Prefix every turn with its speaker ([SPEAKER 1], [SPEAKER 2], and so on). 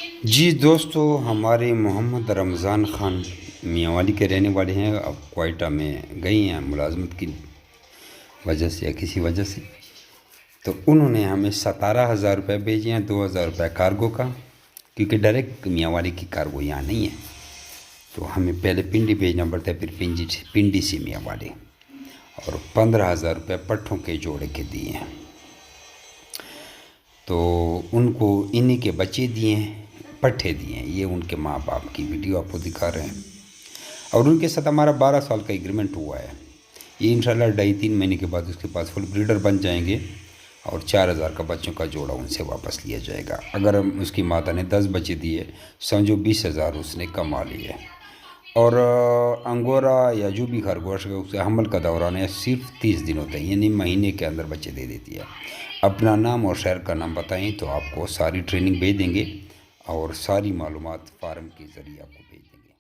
[SPEAKER 1] جی دوستو، ہمارے محمد رمضان خان میاں والی کے رہنے والے ہیں. اب کوئٹہ میں گئی ہیں ملازمت کی وجہ سے یا کسی وجہ سے. تو انہوں نے ہمیں 17,000 روپے بھیجے ہیں، 2,000 روپے کارگو کا، کیونکہ ڈائریکٹ میاں والی کی کارگو یہاں نہیں ہے. تو ہمیں پہلے پنڈی بھیجنا پڑتا ہے، پھر پنڈی سے میاں والی. اور 15,000 روپے پٹھوں کے جوڑے کے دیے ہیں. تو ان کو انہی کے بچے دیے ہیں، پٹھے دیے ہیں. یہ ان کے ماں باپ کی ویڈیو آپ کو دکھا رہے ہیں. اور ان کے ساتھ ہمارا 12 سال کا ایگریمنٹ ہوا ہے. یہ انشاءاللہ 2.5-3 مہینے کے بعد اس کے پاس فل بریڈر بن جائیں گے، اور 4,000 کا بچوں کا جوڑا ان سے واپس لیا جائے گا. اگر اس کی ماتا نے 10 بچے دیے، سمجھو 20,000 اس نے کما لیے. اور انگورا یا جو بھی خرگوش ہے، اسے حمل کا دوران ہے صرف 30 دن ہوتا ہے، یعنی مہینے کے اندر بچے دے دیتی ہے. اپنا نام اور شہر کا نام بتائیں تو آپ کو ساری ٹریننگ بھیج دیں گے، اور ساری معلومات فارم کے ذریعے آپ کو بھیج دیں گے.